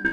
Welcome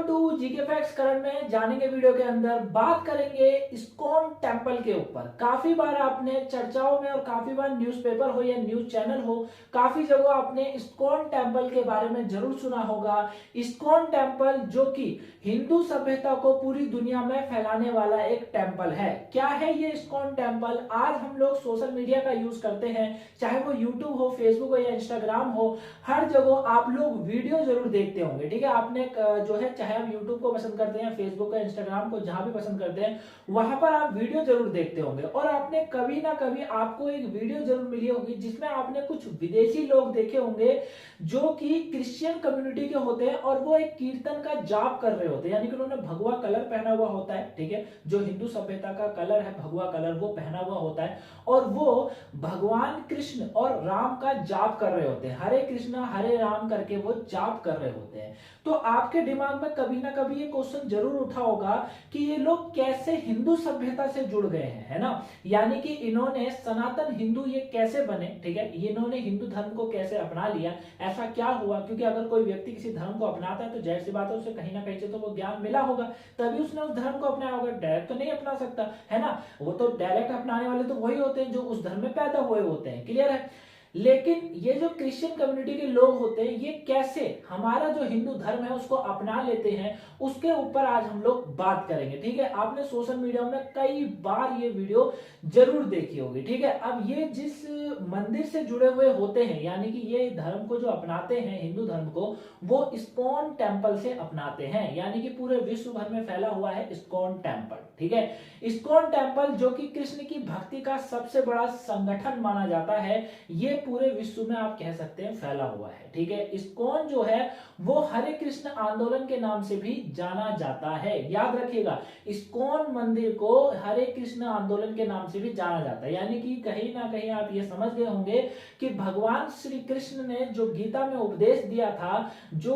to GK facts. Current में जानेंगे video के अंदर बात करेंगे इस्कॉन टेम्पल के ऊपर। काफी बार आपने चर्चाओं में और काफी बार न्यूज़पेपर हो या न्यूज चैनल हो, काफी जगह आपने इस्कॉन टेम्पल के बारे में जरूर सुना होगा। इस्कॉन टेम्पल जो कि हिंदू सभ्यता को पूरी दुनिया में फैलाने वाला एक टेम्पल है। क्या है ये इस्कॉन टेम्पल? आज हम लोग सोशल मीडिया का यूज करते हैं, चाहे वो यूट्यूब हो, फेसबुक हो या इंस्टाग्राम हो, हर जगह आप लोग वीडियो जरूर देखते होंगे। ठीक है, आपने जो है, चाहे आप यूट्यूब को पसंद करते हैं, फेसबुक या इंस्टाग्राम को जहां भी पसंद करते हैं, वहां पर आप वीडियो जरूर देखते होंगे। और आपने कभी ना कभी आपको एक वीडियो जरूर मिली होगी जिसमें आपने कुछ विदेशी लोग देखे होंगे जो कि क्रिश्चियन कम्युनिटी के होते हैं और वो एक कीर्तन का जाप कर रहे होते हैं, यानी कि उन्होंने भगवा कलर पहना हुआ होता है। ठीक है, जो हिंदू सभ्यता का कलर है भगवा कलर, वो पहना हुआ होता है और वो भगवान कृष्ण और राम का जाप कर रहे होते हैं। हरे कृष्णा हरे राम करके वो जाप कर रहे होते हैं। तो आपके दिमाग में कभी ना कभी ये क्वेश्चन जरूर उठा होगा कि ये लोग कैसे हिंदू सभ्यता से जुड़ गए हैं, है ना? यानी कि इन्होंने सनातन हिंदू ये कैसे बने? ठीक है, इन्होंने हिंदू धर्म को कैसे अपना लिया? ऐसा क्या हुआ? क्योंकि अगर कोई व्यक्ति किसी धर्म को अपनाता है तो जाहिर सी बात है उसे कहीं ना कहीं से तो वो ज्ञान मिला होगा, तभी उसने उस धर्म को अपनाया होगा। डायरेक्ट तो नहीं अपना सकता, है ना? वो तो डायरेक्ट अपनाने वाले तो वही होते हैं जो उस धर्म में पैदा हुए होते हैं। क्लियर है? लेकिन ये जो क्रिश्चियन कम्युनिटी के लोग होते हैं, ये कैसे हमारा जो हिंदू धर्म है उसको अपना लेते हैं, उसके ऊपर आज हम लोग बात करेंगे। ठीक है, आपने सोशल मीडिया में कई बार ये वीडियो जरूर देखी होगी। ठीक है, अब ये जिस मंदिर से जुड़े हुए होते हैं, यानी कि ये धर्म को जो अपनाते हैं, हिंदू धर्म को, वो इस्कॉन टेम्पल से अपनाते हैं। यानी कि पूरे विश्व भर में फैला हुआ है इस्कॉन टेम्पल। ठीक है, इस्कॉन टेम्पल जो कि कृष्ण की भक्ति का सबसे बड़ा संगठन माना जाता है, ये पूरे विश्व में आप कह सकते हैं फैला हुआ है। ठीक है, इस्कॉन जो है वो हरे कृष्ण आंदोलन के नाम से भी जाना जाता है। याद रखिएगा, इस्कॉन मंदिर को हरे कृष्ण आंदोलन के नाम से भी जाना जाता है। यानी कि कहीं ना कहीं आप ये समझ गए होंगे कि भगवान श्री कृष्ण ने जो गीता में उपदेश दिया था, जो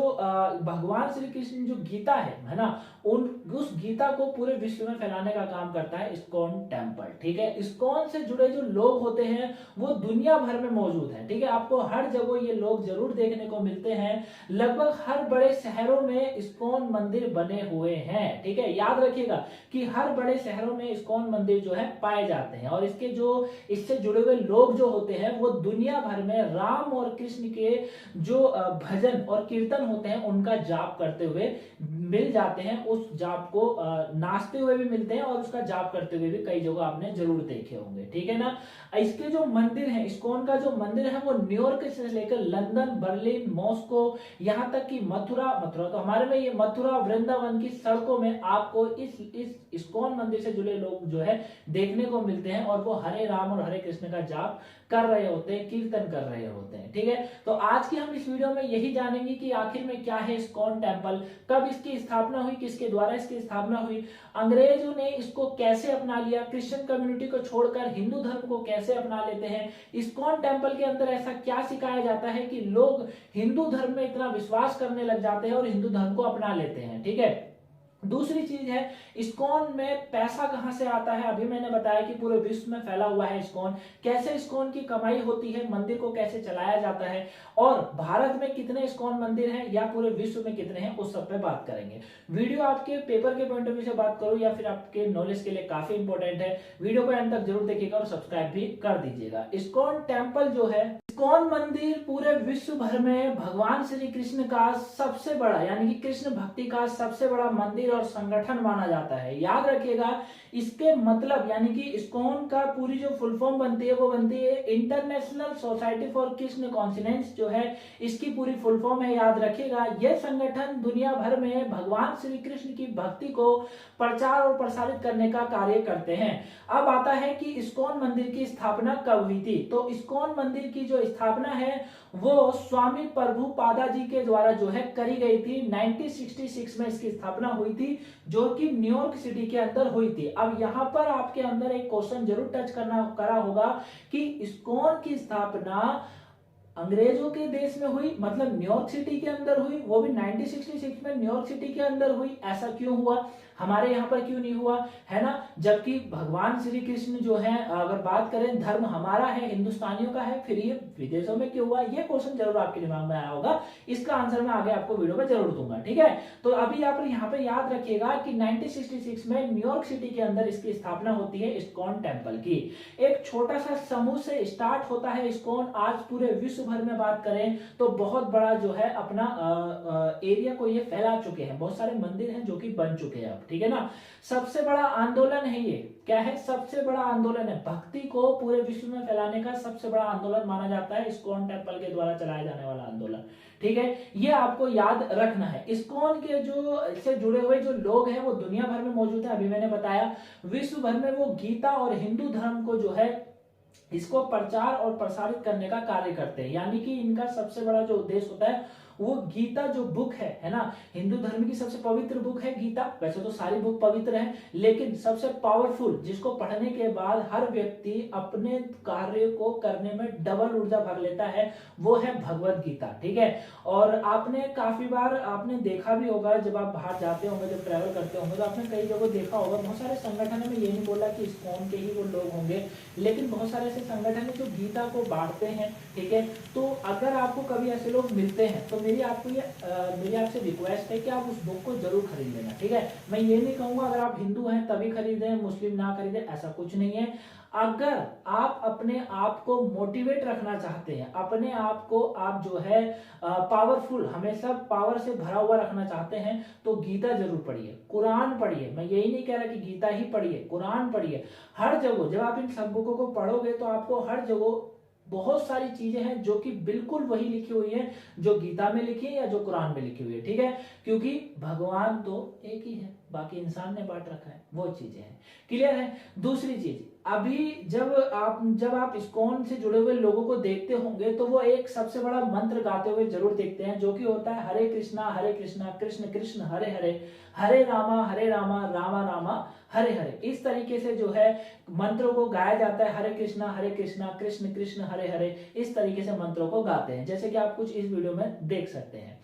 भगवान श्री कृष्ण जो गीता है ना, उस गीता को पूरे विश्व में फैलाने का काम करता है इस्कॉन टेम्पल। ठीक है, इस्कॉन से जुड़े जो लोग होते हैं वो दुनिया भर में मौजूद है। ठीक है, आपको हर जगह ये लोग जरूर देखने को मिलते हैं। लगभग हर बड़े शहरों में इस्कॉन मंदिर बने हुए हैं। ठीक है, याद रखिएगा कि हर बड़े शहरों में इस्कॉन मंदिर जो है पाए जाते हैं और इससे जुड़े हुए लोग जो होते हैं वो दुनिया भर में राम और कृष्ण के जो भजन और कीर्तन होते हैं उनका जाप करते हुए मिल जाते हैं। उस जाप को नाचते हुए भी मिलते हैं और उसका जाप करते हुए भी कई जगह आपने जरूर देखे होंगे। ठीक है ना? इसके जो मंदिर है, इस्कॉन का जो मंदिर है वो न्यूयॉर्क से लेकर लंदन, बर्लिन, मॉस्को, यहाँ तक कि मथुरा तो हमारे में ये मथुरा वृंदावन की सड़कों में आपको इस इस्कॉन मंदिर से जुड़े लोग जो है देखने को मिलते हैं और वो हरे राम और हरे कृष्ण का जाप कर रहे होते हैं, कीर्तन कर रहे होते हैं। ठीक है, तो आज की हम इस वीडियो में यही जानेंगे कि आखिर में क्या है इस्कॉन टेम्पल, कब इसकी स्थापना हुई, किसके द्वारा इसकी स्थापना हुई, अंग्रेजों ने इसको कैसे अपना लिया, क्रिश्चियन कम्युनिटी को छोड़कर हिंदू धर्म को कैसे अपना लेते हैं, इस्कॉन टेम्पल के अंदर ऐसा क्या सिखाया जाता है कि लोग हिंदू धर्म में इतना विश्वास करने लग जाते हैं और हिंदू धर्म को अपना लेते हैं। ठीक है, दूसरी चीज है इस्कॉन में पैसा कहां से आता है। अभी मैंने बताया कि पूरे विश्व में फैला हुआ है इस्कॉन, कैसे इस्कॉन की कमाई होती है, मंदिर को कैसे चलाया जाता है और भारत में कितने इस्कॉन मंदिर हैं या पूरे विश्व में कितने हैं, उस सब पे बात करेंगे। वीडियो आपके पेपर के पॉइंट ऑफ व्यू से बात करूं या फिर आपके नॉलेज के लिए काफी इंपॉर्टेंट है, वीडियो को एंड तक जरूर देखिएगा और सब्सक्राइब भी कर दीजिएगा। इस्कॉन टेम्पल जो है, इस्कॉन मंदिर पूरे विश्व भर में भगवान श्री कृष्ण का सबसे बड़ा, यानी कि कृष्ण भक्ति का सबसे बड़ा मंदिर और संगठन माना जाता है। याद रखिएगा, इसके मतलब यानी कि इस्कॉन का पूरी जो फुल फॉर्म बनती है वो बनती है इंटरनेशनल सोसाइटी फॉर कृष्ण कॉन्सिनेंस, जो है इसकी पूरी फुल फॉर्म है। याद रखिएगा, यह संगठन दुनिया भर में भगवान श्री कृष्ण की भक्ति को प्रचार और प्रसारित करने का कार्य करते हैं। अब आता है कि इस्कॉन मंदिर की स्थापना कब हुई थी। तो इस्कॉन मंदिर की जो स्थापना है वो स्वामी प्रभुपादा जी के द्वारा जो है करी गई थी। 1966 में इसकी स्थापना हुई थी, जो कि न्यूयॉर्क सिटी के अंदर हुई थी। अब यहां पर आपके अंदर एक क्वेश्चन जरूर टच करा होगा कि इस्कॉन की स्थापना अंग्रेजों के देश में हुई, मतलब न्यूयॉर्क सिटी के अंदर हुई, वो भी 1966 में न्यूयॉर्क सिटी के अंदर हुई। ऐसा क्यों हुआ, हमारे यहाँ पर क्यों नहीं हुआ, है ना? जबकि भगवान श्री कृष्ण जो है, अगर बात करें धर्म हमारा है, हिंदुस्तानियों का है, फिर ये विदेशों में क्यों हुआ? ये क्वेश्चन जरूर आपके दिमाग में आया होगा। इसका आंसर मैं आगे आपको वीडियो में जरूर दूंगा, ठीक है? तो अभी आप यहाँ पे याद रखिएगा कि 1966 में न्यूयॉर्क सिटी के अंदर इसकी स्थापना होती है इस्कॉन टेम्पल की। एक छोटा सा समूह से स्टार्ट होता है इस्कॉन। आज पूरे विश्व भर में बात करें तो बहुत बड़ा जो है अपना एरिया को ये फैला चुके हैं, बहुत सारे मंदिर हैं जो कि बन चुके हैं अब, ठीक है ना? सबसे बड़ा आंदोलन है ये, क्या है? सबसे बड़ा आंदोलन है, भक्ति को पूरे विश्व में फैलाने का सबसे बड़ा आंदोलन माना जाता है इस्कॉन टेम्पल के द्वारा चलाया जाने वाला आंदोलन, ठीक है? ये आपको याद रखना है। इस्कॉन के जो इससे जुड़े हुए जो लोग हैं वो दुनिया भर में मौजूद है। अभी मैंने बताया विश्व भर में वो गीता और हिंदू धर्म को जो है इसको प्रचार और प्रसारित करने का कार्य करते हैं। यानी कि इनका सबसे बड़ा जो उद्देश्य होता है वो गीता जो बुक है ना, हिंदू धर्म की सबसे पवित्र बुक है गीता। वैसे तो सारी बुक पवित्र है, लेकिन सबसे पावरफुल, जिसको पढ़ने के बाद हर व्यक्ति अपने कार्य को करने में डबल ऊर्जा भर लेता है, वो है भगवत गीता, ठीक है? और आपने काफी बार आपने देखा भी होगा, जब आप बाहर जाते होंगे, जब ट्रैवल करते होंगे, तो आपने कई जगह देखा होगा, बहुत सारे संगठन में ये नहीं बोला कि इस्कॉन के ही वो लोग होंगे, लेकिन बहुत सारे ऐसे संगठन है जो गीता को बांटते हैं, ठीक है? तो अगर आपको कभी ऐसे लोग मिलते हैं तो मेरी आपसे रिक्वेस्ट है कि आप उस बुक को जरूर खरीद लेना, ठीक है? मैं ये नहीं कहूंगा अगर आप हिंदू हैं तभी खरीदें, मुस्लिम ना खरीदें, ऐसा कुछ नहीं है। अगर आप अपने आप को मोटिवेट रखना चाहते हैं, अपने आप को आप जो है पावरफुल, हमेशा पावर से भरा हुआ रखना चाहते हैं, तो गीता जरूर पढ़िए, कुरान पढ़िए। मैं यही नहीं कह रहा कि गीता ही पढ़िए, कुरान पढ़िए। हर जगह जब आप इन सब बुकों को पढ़ोगे तो आपको हर जगह बहुत सारी चीजें हैं जो कि बिल्कुल वही लिखी हुई है जो गीता में लिखी है या जो कुरान में लिखी हुई है, ठीक है? क्योंकि भगवान तो एक ही है, बाकी इंसान ने बांट रखा है, वो चीजें हैं। क्लियर है? दूसरी चीज, अभी जब आप इस्कॉन से जुड़े हुए लोगों को देखते होंगे तो वो एक सबसे बड़ा मंत्र गाते हुए जरूर देखते हैं, जो कि होता है हरे कृष्णा कृष्ण कृष्ण हरे हरे, हरे रामा रामा रामा हरे हरे। इस तरीके से जो है मंत्रों को गाया जाता है, हरे कृष्णा कृष्ण कृष्ण हरे हरे, इस तरीके से मंत्रों को गाते हैं, जैसे कि आप कुछ इस वीडियो में देख सकते हैं।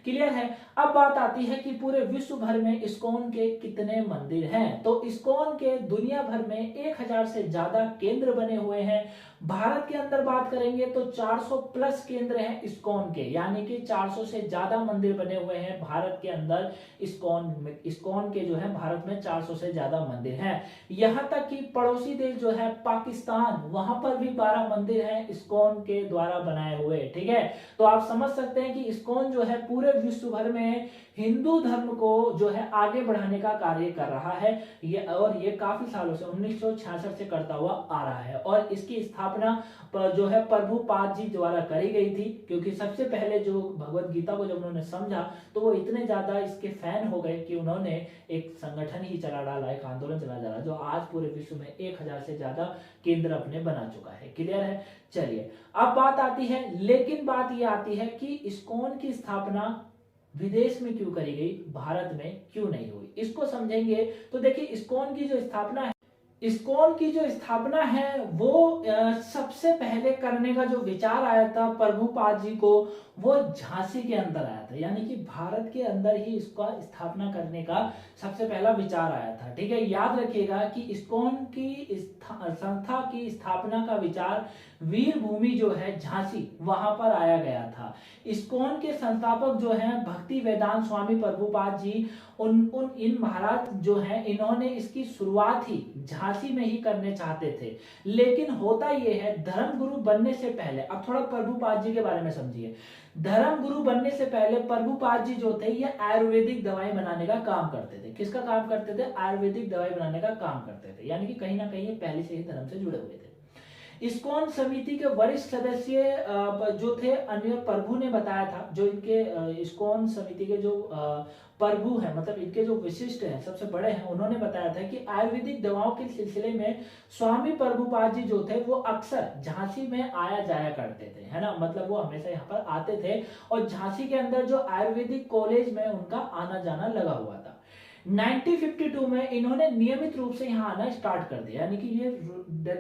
क्लियर है? अब बात आती है कि पूरे विश्व भर में इस्कॉन के कितने मंदिर हैं। तो इस्कॉन के दुनिया भर में 1000 से ज्यादा केंद्र बने हुए हैं। भारत के अंदर बात करेंगे तो 400 प्लस केंद्र हैं इस्कॉन के, यानी कि 400 से ज्यादा मंदिर बने हुए हैं भारत के अंदर। इस्कॉन के जो है भारत में 400 से ज्यादा मंदिर हैं। यहां तक कि पड़ोसी देश जो है पाकिस्तान, वहां पर भी 12 मंदिर हैं इस्कॉन के द्वारा बनाए हुए, ठीक है? तो आप समझ सकते हैं कि इस्कॉन जो है पूरे विश्व भर में हिंदू धर्म को जो है आगे बढ़ाने का कार्य कर रहा है, ये काफी सालों से 1966 से करता हुआ आ रहा है। और इसकी स्थापना जो है प्रभुपाद जी द्वारा करी गई थी, क्योंकि सबसे पहले जो भगवत गीता को जब उन्होंने समझा तो वो इतने ज्यादा इसके फैन हो गए कि उन्होंने एक संगठन ही चला डाला, एक आंदोलन चला डाला, जो आज पूरे विश्व में 1000 से ज्यादा केंद्र अपने बना चुका है। क्लियर है? चलिए, अब बात आती है, लेकिन बात ये आती है कि इस्कॉन की स्थापना विदेश में क्यों करी गई, भारत में क्यों नहीं हुई? इसको समझेंगे तो देखिए, इस्कॉन की जो स्थापना है वो सबसे पहले करने का जो विचार आया था प्रभुपाद जी को, वो झांसी के अंदर आया था, यानी कि भारत के अंदर ही इसका स्थापना करने का सबसे पहला विचार आया था, ठीक है? याद रखिएगा कि इस्कॉन की संस्था की स्थापना का विचार वीर भूमि जो है झांसी, वहां पर आया गया था। इस्कॉन के संस्थापक जो हैं भक्ति वेदांत स्वामी प्रभुपाद जी, इन महाराज जो हैं, इन्होंने इसकी शुरुआत ही झांसी में ही करने चाहते थे। लेकिन होता यह है, धर्म गुरु बनने से पहले, अब थोड़ा प्रभुपाद जी के बारे में समझिए। धर्म गुरु बनने से पहले प्रभुपाद जी जो थे ये आयुर्वेदिक दवाई बनाने का काम करते थे। किसका काम करते थे? आयुर्वेदिक दवाई बनाने का काम करते थे, यानी कि कहीं ना कहीं ये पहले से ही धर्म से जुड़े हुए थे। इस्कॉन समिति के वरिष्ठ सदस्य जो थे अन्य प्रभु ने बताया था, जो इनके इस्कॉन समिति के जो प्रभु हैं, मतलब इनके जो विशिष्ट हैं, सबसे बड़े हैं, उन्होंने बताया था कि आयुर्वेदिक दवाओं के सिलसिले में स्वामी प्रभुपाद जी जो थे वो अक्सर झांसी में आया जाया करते थे, है ना? मतलब वो हमेशा यहाँ पर आते थे और झांसी के अंदर जो आयुर्वेदिक कॉलेज में उनका आना जाना लगा हुआ था। 1952 में इन्होंने नियमित रूप से यहाँ आना स्टार्ट कर दिया, यानी कि ये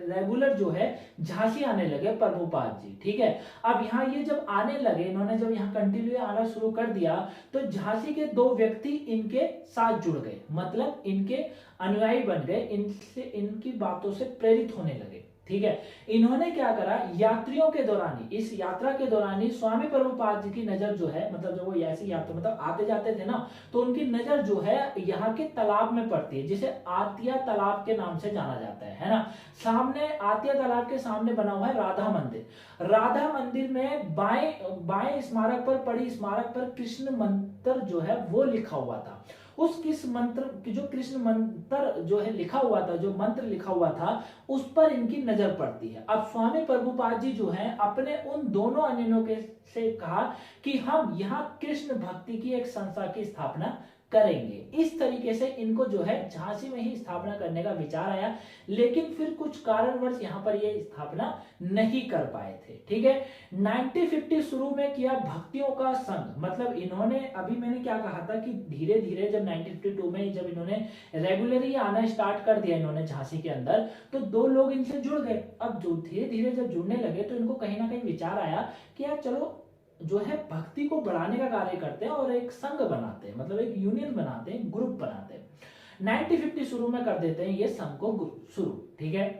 रेगुलर जो है झांसी आने लगे प्रभुपाद जी। ठीक है, अब यहाँ ये जब आने लगे, इन्होंने जब यहाँ कंटिन्यू आना शुरू कर दिया तो झांसी के 2 व्यक्ति इनके साथ जुड़ गए, मतलब इनके अनुयायी बन गए, इनसे इनकी बातों से प्रेरित होने लगे। ठीक है, इन्होंने क्या करा, यात्रियों के दौरान ही, इस यात्रा के दौरान ही स्वामी प्रभुपाद जी की नजर जो है, मतलब जब वो ऐसी यात्रा मतलब आते जाते थे ना, तो उनकी नजर जो है यहाँ के तालाब में पड़ती है, जिसे आतिया तालाब के नाम से जाना जाता है ना। सामने आतिया तालाब के सामने बना हुआ है राधा मंदिर। राधा मंदिर में बाएं स्मारक पर पड़ी स्मारक पर कृष्ण मंत्र जो है वो लिखा हुआ था। उस किस मंत्र की जो कृष्ण मंत्र जो है लिखा हुआ था, जो मंत्र लिखा हुआ था, उस पर इनकी नजर पड़ती है। अब स्वामी प्रभुपाद जी जो है अपने उन दोनों अन्यों के से कहा कि हम यहाँ कृष्ण भक्ति की एक संस्था की स्थापना करेंगे। इस तरीके से इनको जो है झांसी में ही स्थापना करने का विचार आया, लेकिन फिर कुछ कारणवश यहाँ पर ये स्थापना नहीं कर पाए थे। ठीक है, 1950 शुरू में किया भक्तियों का संघ, मतलब इन्होंने, अभी मैंने क्या कहा था कि धीरे धीरे जब 1952 में जब इन्होंने रेगुलरली आना स्टार्ट कर दिया इन्होंने झांसी के अंदर, तो 2 लोग इनसे जुड़ गए। अब जो धीरे धीरे जब जुड़ने लगे तो इनको कहीं ना कहीं विचार आया कि यार चलो जो है भक्ति को बढ़ाने का कार्य करते हैं और एक संघ बनाते हैं, मतलब एक यूनियन बनाते हैं, ग्रुप बनाते हैं। 1950 शुरू में कर देते हैं ये संघ को शुरू। ठीक है,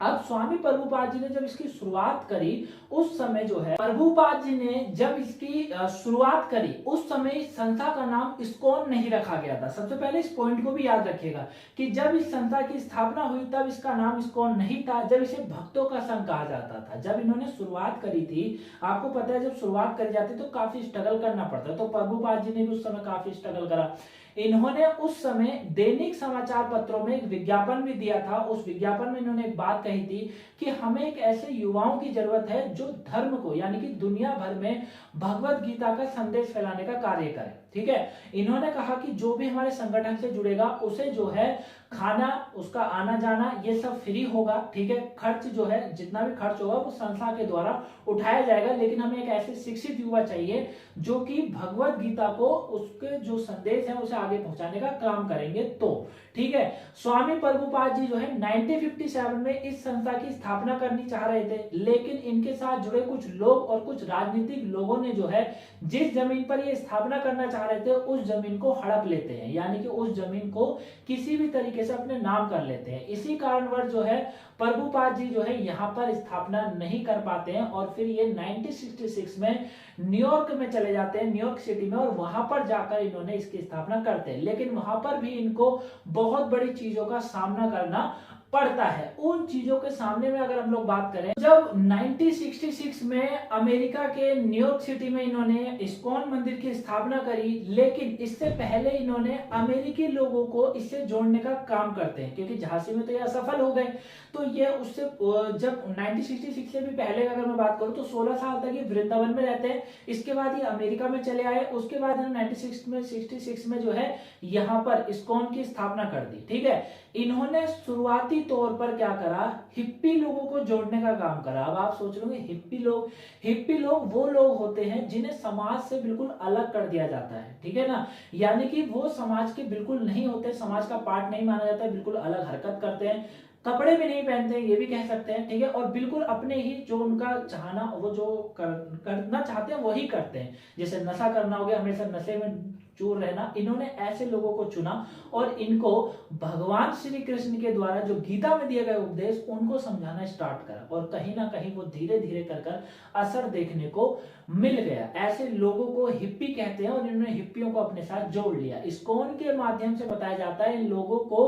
अब स्वामी प्रभुपाद जी ने जब इसकी शुरुआत करी, उस समय जो है प्रभुपाद जी ने जब इसकी शुरुआत करी, उस समय संस्था का नाम इस्कॉन नहीं रखा गया था। सबसे पहले इस पॉइंट को भी याद रखिएगा कि जब इस संस्था की स्थापना हुई तब इसका नाम इस्कॉन नहीं था, जब इसे भक्तों का संघ कहा जाता था। जब इन्होंने शुरुआत करी थी, आपको पता है जब शुरुआत करी जाती तो काफी स्ट्रगल करना पड़ता, तो प्रभुपाद जी ने भी उस समय काफी स्ट्रगल करा। इन्होंने उस समय दैनिक समाचार पत्रों में एक विज्ञापन भी दिया था। उस विज्ञापन में इन्होंने एक बात कही थी कि हमें एक ऐसे युवाओं की जरूरत है जो धर्म को, यानी कि दुनिया भर में भगवत गीता का संदेश फैलाने का कार्य करे। ठीक है, इन्होंने कहा कि जो भी हमारे संगठन से जुड़ेगा उसे जो है खाना, उसका आना जाना ये सब फ्री होगा। ठीक है, खर्च जो है जितना भी खर्च होगा वो संस्था के द्वारा उठाया जाएगा, लेकिन हमें एक ऐसे शिक्षित युवा चाहिए जो कि भगवत गीता को, उसके जो संदेश है उसे आगे पहुंचाने का काम करेंगे। तो ठीक है, स्वामी प्रभुपाद जी जो है 1957 में इस संस्था की स्थापना करनी चाह रहे थे, लेकिन इनके साथ जुड़े कुछ लोग और कुछ राजनीतिक लोगों ने जो है जिस जमीन पर ये स्थापना करना चाह रहे थे उस जमीन को हड़प लेते हैं, यानी कि उस जमीन को किसी भी तरीके से अपने नाम कर लेते हैं। इसी कारणवश जो है प्रभुपाद जी जो है यहाँ पर स्थापना नहीं कर पाते हैं और फिर ये 1966 में न्यूयॉर्क में चले जाते हैं, न्यूयॉर्क सिटी में, और वहां पर जाकर इन्होंने इसकी स्थापना करते हैं। लेकिन वहां पर भी इनको बहुत बड़ी चीजों का सामना करना पड़ता है। उन चीजों के सामने में अगर हम लोग बात करें, जब 1966 में अमेरिका के न्यूयॉर्क सिटी में इन्होंने इस्कॉन मंदिर की स्थापना करी, लेकिन इससे पहले इन्होंने अमेरिकी लोगों को इससे जोड़ने का काम करते हैं, क्योंकि झांसी में तो ये असफल हो गए। तो ये उससे जब 1966 से भी पहले अगर मैं बात करूं तो 16 साल तक ये वृंदावन में रहते हैं। इसके बाद ये अमेरिका में चले आए। उसके बाद 1966 में जो है यहाँ पर इस्कॉन की स्थापना कर दी। ठीक है, इन्होंने शुरुआती तौर पर क्या करा, हिप्पी लोगों को जोड़ने का काम करा। अब आप सोच लोगे हिप्पी लोग वो लोग होते हैं जिन्हें समाज से बिल्कुल अलग कर दिया जाता है। ठीक है ना, यानी कि वो समाज के बिल्कुल नहीं होते, समाज का पार्ट नहीं माना जाता, बिल्कुल अलग हरकत करते हैं, कपड़े भी नहीं पहनते हैं, ये भी कह सकते हैं। ठीक है, और बिल्कुल अपने ही जो उनका चाहना, वो जो करना चाहते हैं वही करते हैं। जैसे नशा करना हो गया, हमेशा नशे में चूर रहना, इन्होंने ऐसे लोगों को चुना और इनको भगवान श्री कृष्ण के द्वारा जो गीता में दिए गए उपदेश उनको समझाना स्टार्ट करा, और कहीं ना कहीं वो धीरे धीरे कर असर देखने को मिल गया। ऐसे लोगों को हिप्पी कहते हैं और इन्होंने हिप्पियों को अपने साथ जोड़ लिया। इस्कॉन के माध्यम से बताया जाता है इन लोगों को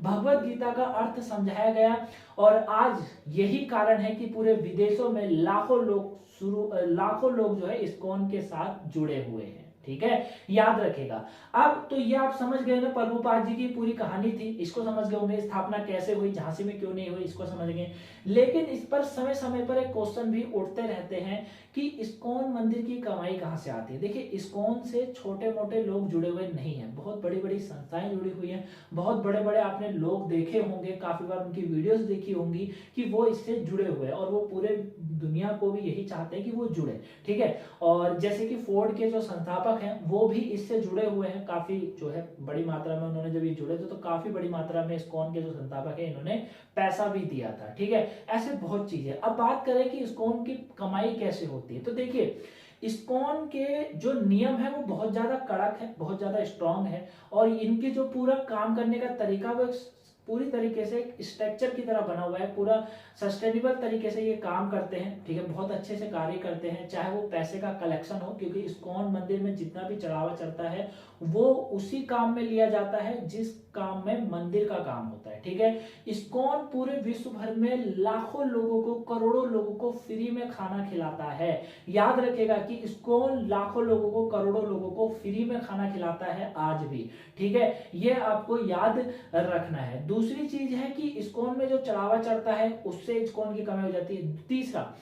भगवत गीता का अर्थ समझाया गया, और आज यही कारण है कि पूरे विदेशों में लाखों लोग जो है इस्कॉन के साथ जुड़े हुए हैं। ठीक है, याद रखेगा। अब तो ये आप समझ गए ना, प्रभुपाद जी की पूरी कहानी थी, इसको समझ गए होंगे, स्थापना कैसे हुई, झांसी में क्यों नहीं हुई, इसको समझ गए। लेकिन इस पर समय समय पर एक क्वेश्चन भी उठते रहते हैं कि इस्कॉन मंदिर की कमाई कहाँ से आती है। देखिए, इस्कॉन से छोटे मोटे लोग जुड़े हुए नहीं हैं, बहुत बड़ी बड़ी संस्थाएं जुड़ी हुई हैं, बहुत बड़े बड़े आपने लोग देखे होंगे, काफी बार उनकी वीडियोस देखी होंगी कि वो इससे जुड़े हुए हैं, और वो पूरे दुनिया को भी यही चाहते हैं कि वो जुड़े, ठीक है। और जैसे कि फोर्ड के जो संस्थापक हैं वो भी इससे जुड़े हुए हैं, काफी जो है बड़ी मात्रा में उन्होंने जब ये जुड़े थे तो काफी बड़ी मात्रा में इस्कॉन के जो संस्थापक है इन्होंने पैसा भी दिया था, ठीक है। ऐसे बहुत चीजें। अब बात करें कि इस्कॉन की कमाई कैसे होती है, तो देखिए इस्कॉन के जो नियम है वो बहुत ज्यादा कड़क है, बहुत ज्यादा स्ट्रांग है, और इनके जो पूरा काम करने का तरीका वो पूरी तरीके से एक स्ट्रक्चर की तरह बना हुआ है, पूरा सस्टेनेबल तरीके से ये काम करते हैं, ठीक है, बहुत अच्छे से कार्य करते हैं। चाहे वो पैसे का कलेक्शन हो, क्योंकि इस्कॉन मंदिर में जितना भी चढ़ावा चढ़ता है वो उसी काम में लिया जाता है जिस काम में मंदिर का काम होता है, ठीक है। इस्कॉन पूरे विश्व भर में लाखों लोगों को, करोड़ों लोगों को फ्री में खाना खिलाता है। याद रखिएगा कि इस्कॉन लाखों लोगों को, करोड़ों लोगों को फ्री में खाना खिलाता है आज भी, ठीक है, ये आपको याद रखना है। दूसरी चीज है कि इस्कॉन में जो चढ़ावा चढ़ता है उससे इस्कॉन की कमाई हो जाती है। तीसरा,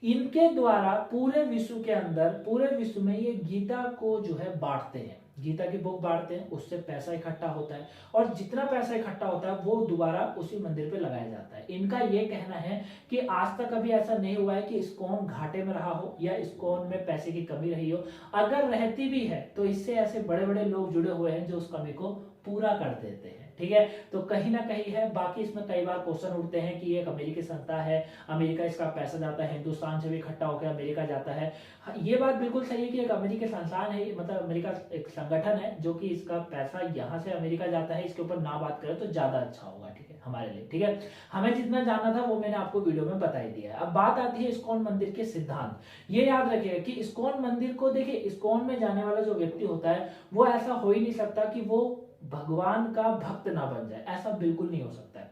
इनके द्वारा पूरे विश्व के अंदर, पूरे विश्व में ये गीता को जो है बांटते हैं, गीता की बुक बांटते हैं, उससे पैसा इकट्ठा होता है, और जितना पैसा इकट्ठा होता है वो दोबारा उसी मंदिर पे लगाया जाता है। इनका ये कहना है कि आज तक कभी ऐसा नहीं हुआ है कि इस्कॉन घाटे में रहा हो या इस्कॉन में पैसे की कमी रही हो। अगर रहती भी है तो इससे ऐसे बड़े बड़े लोग जुड़े हुए हैं जो उस कमी को पूरा कर देते हैं, ठीक है। तो कहीं ना कहीं है। बाकी इसमें कई बार क्वेश्चन उठते हैं कि ये एक अमेरिकी संस्था है, अमेरिका इसका पैसा जाता है, हिंदुस्तान से भी इकट्ठा होकर अमेरिका जाता है। ये बात बिल्कुल सही है कि एक अमेरिकी संस्थान है, मतलब अमेरिका एक संगठन है जो कि इसका पैसा यहाँ से अमेरिका जाता है। इसके ऊपर ना बात करें तो ज्यादा अच्छा होगा, ठीक है, हमारे लिए, ठीक है। हमें जितना जानना था वो मैंने आपको वीडियो में बता ही दिया है। अब बात आती है इस्कॉन मंदिर के सिद्धांत। ये याद रखिएगा कि इस्कॉन मंदिर को, देखिए इस्कॉन में जाने वाला जो व्यक्ति होता है वो ऐसा हो ही नहीं सकता कि वो भगवान का भक्त ना बन जाए, ऐसा बिल्कुल नहीं हो सकता है,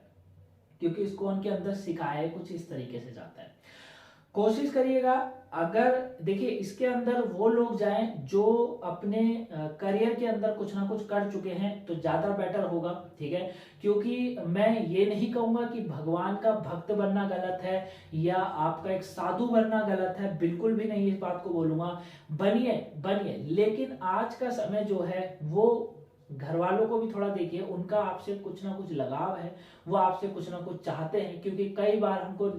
क्योंकि इस्कॉन के अंदर सिखाया कुछ इस तरीके से जाता है। कोशिश करिएगा, अगर देखिए इसके अंदर वो लोग जाएं जो अपने करियर के अंदर कुछ ना कुछ कर चुके हैं तो ज्यादा बेटर होगा, ठीक है। क्योंकि मैं ये नहीं कहूंगा कि भगवान का भक्त बनना गलत है या आपका एक साधु बनना गलत है, बिल्कुल भी नहीं इस बात को बोलूंगा। बनिए बनिए, लेकिन आज का समय जो है वो घर वालों को भी थोड़ा देखिए, उनका आपसे कुछ ना कुछ लगाव है, वो आपसे कुछ ना कुछ चाहते हैं। क्योंकि कई बार हमको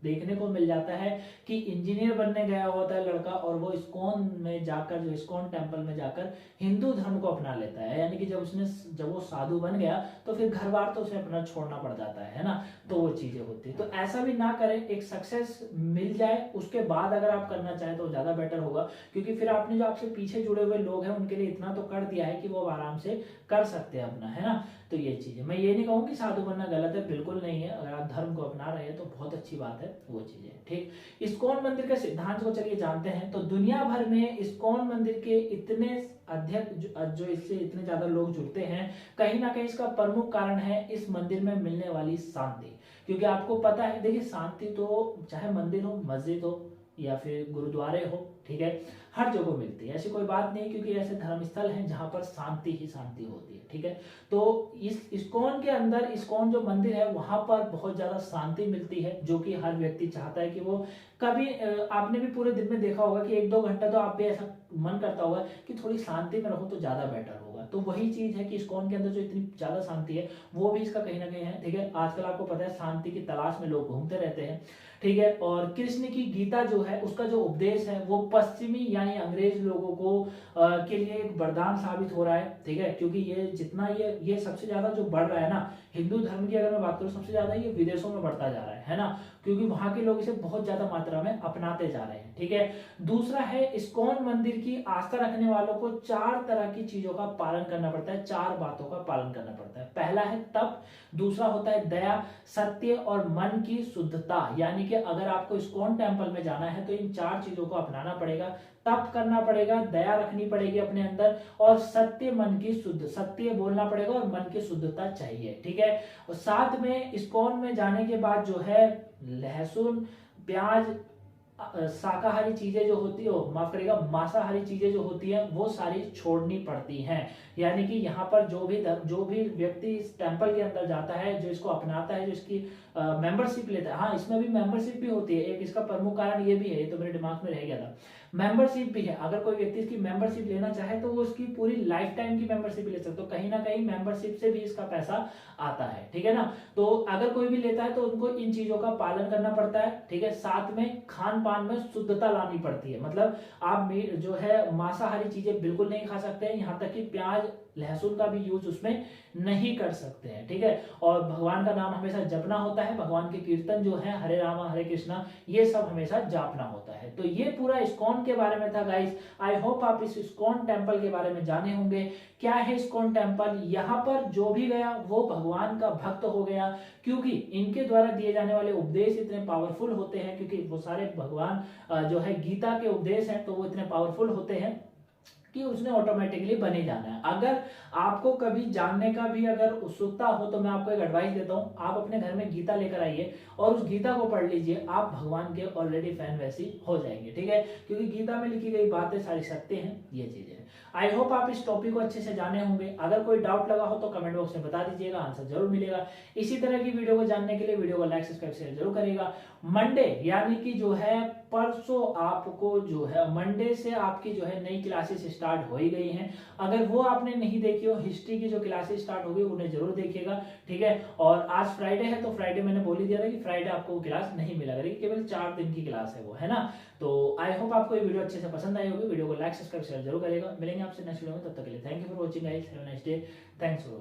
देखने को मिल जाता है कि इंजीनियर बनने गया होता है लड़का और वो इस्कॉन में जाकर, जो इस्कॉन टेम्पल में जाकर हिंदू धर्म को अपना लेता है। यानी कि जब वो साधु बन गया तो फिर घर बार तो उसे अपना छोड़ना पड़ जाता है ना, तो वो चीजें होती है। तो ऐसा भी ना करें, एक सक्सेस मिल जाए उसके बाद अगर आप करना चाहें तो ज्यादा बेटर होगा। क्योंकि फिर आपने जो आपसे पीछे जुड़े हुए लोग हैं उनके लिए इतना तो कर दिया है कि वो आराम से कर सकते हैं अपना, है ना। तो ये चीज है, मैं ये नहीं कहूँ कि साधु बनना गलत है, बिल्कुल नहीं है। अगर आप धर्म को अपना रहे हैं तो बहुत अच्छी बात है, वो चीजें, ठीक। इस्कॉन मंदिर के सिद्धांत को चलिए जानते हैं। तो दुनिया भर में इस्कॉन मंदिर के इतने अध्यक्ष जो इससे इतने ज्यादा लोग जुड़ते हैं, कहीं ना कहीं इसका प्रमुख कारण है इस मंदिर में मिलने वाली शांति। क्योंकि आपको पता है, देखिए शांति तो चाहे मंदिर हो, मस्जिद हो या फिर गुरुद्वारे हो, ठीक है, हर जगह मिलती है, ऐसी कोई बात नहीं। क्योंकि ऐसे धर्म स्थल हैं जहां पर शांति ही शांति होती है, ठीक है। तो इस इस्कॉन के अंदर, इस्कॉन जो मंदिर है वहां पर बहुत ज्यादा शांति मिलती है, जो कि हर व्यक्ति चाहता है कि वो कभी, आपने भी पूरे दिन में देखा होगा कि 1-2 घंटा तो आप भी ऐसा मन करता होगा कि थोड़ी शांति में रहो तो ज्यादा बेटर होगा। तो वही चीज है कि इस्कॉन के अंदर जो इतनी ज्यादा शांति है वो भी इसका कहीं ना कहीं है, ठीक है। आजकल आपको पता है शांति की तलाश में लोग घूमते रहते हैं, ठीक है। और कृष्ण की गीता जो है उसका जो उपदेश है वो पश्चिमी यानी अंग्रेज लोगों को के लिए एक वरदान साबित हो रहा है, ठीक है। क्योंकि ये जितना ये सबसे ज्यादा जो बढ़ रहा है ना, हिंदू धर्म की अगर मैं बात करूं, सबसे ज्यादा ये विदेशों में बढ़ता जा रहा है ना, क्योंकि वहां के लोग इसे बहुत ज्यादा मात्रा में अपनाते जा रहे हैं, ठीक है। दूसरा है, इस्कॉन मंदिर की आस्था रखने वालों को 4 तरह की चीजों का पालन करना पड़ता है, 4 बातों का पालन करना पड़ता है। पहला है तप, दूसरा होता है दया, सत्य और मन की शुद्धता। यानी कि अगर आपको इस्कॉन टेम्पल में जाना है तो इन 4 चीजों को अपनाना पड़ेगा। तप करना पड़ेगा, दया रखनी पड़ेगी अपने अंदर, और सत्य, मन की शुद्ध, सत्य बोलना पड़ेगा और मन की शुद्धता चाहिए, ठीक है। और साथ में इस्कॉन में जाने के बाद जो है लहसुन, प्याज शाकाहारी चीजें जो होती है, माफ करिएगा, मांसाहारी चीजें जो होती है वो सारी छोड़नी पड़ती हैं। यानी कि यहाँ पर जो भी व्यक्ति इस टेंपल के अंदर जाता है, जो इसको अपनाता है, जो इसकी मेंबरशिप लेता है, हाँ इसमें भी मेंबरशिप भी होती है। एक इसका प्रमुख कारण ये भी है, ये तो मेरे दिमाग में रह गया था, मेंबरशिप भी है। अगर कोई व्यक्ति इसकी मेंबरशिप लेना चाहे तो वो उसकी पूरी लाइफ टाइम की मेंबरशिप ले सकते हो, तो कहीं ना कहीं मेंबरशिप से भी इसका पैसा आता है, ठीक है ना। तो अगर कोई भी लेता है तो उनको इन चीजों का पालन करना पड़ता है, ठीक है। साथ में खान पान में शुद्धता लानी पड़ती है, मतलब आप मीट जो है मांसाहारी चीजें बिल्कुल नहीं खा सकते हैं, यहाँ तक कि प्याज लहसुन का भी यूज उसमें नहीं कर सकते हैं, ठीक है। और भगवान का नाम हमेशा जपना होता है, भगवान के कीर्तन जो है हरे रामा हरे कृष्णा ये सब हमेशा जापना होता है। तो ये पूरा इस्कॉन के बारे में था गाइस। आई होप आप इस इस्कॉन टेम्पल के बारे में जाने होंगे। क्या है इस्कॉन टेम्पल? यहाँ पर जो भी गया वो भगवान का भक्त हो गया, क्योंकि इनके द्वारा दिए जाने वाले उपदेश इतने पावरफुल होते हैं, क्योंकि वो सारे भगवान जो है गीता के उपदेश हैं, तो वो इतने पावरफुल होते हैं कि उसने ऑटोमेटिकली बने जाना है। अगर आपको कभी जानने का भी अगर उत्सुकता हो तो मैं आपको एक एडवाइस देता हूं, आप अपने घर में गीता लेकर आइए और उस गीता को पढ़ लीजिए, आप भगवान के ऑलरेडी फैन वैसी हो जाएंगे, ठीक है। क्योंकि गीता में लिखी गई बातें सारी सत्य हैं, ये चीजें। आई होप आप इस टॉपिक को अच्छे से जाने होंगे। अगर कोई डाउट लगा हो तो कमेंट बॉक्स में बता दीजिएगा, आंसर जरूर मिलेगा। इसी तरह की वीडियो को जानने के लिए वीडियो को लाइक सब्सक्राइब शेयर जरूर करेगा। मंडे यानी कि जो है परसों आपको जो है मंडे से आपकी जो है नई क्लासेस स्टार्ट हो ही गई हैं। अगर वो आपने नहीं देखी हो, हिस्ट्री की जो क्लासेस स्टार्ट हो गई उन्हें जरूर देखिएगा, ठीक है। और आज फ्राइडे है तो फ्राइडे मैंने बोल ही दिया था कि फ्राइडे आपको क्लास नहीं मिला करेगी, केवल 4 दिन की क्लास है वो, है ना। तो आई होप आपको ये वीडियो अच्छे से पसंद आई होगी। वीडियो को लाइक सब्सक्राइब शेयर जरूर करेगा। मिलेंगे आपसे नेक्स्ट वीडियो में, तब तक के लिए thank you for watching guys, have a nice day, thanks for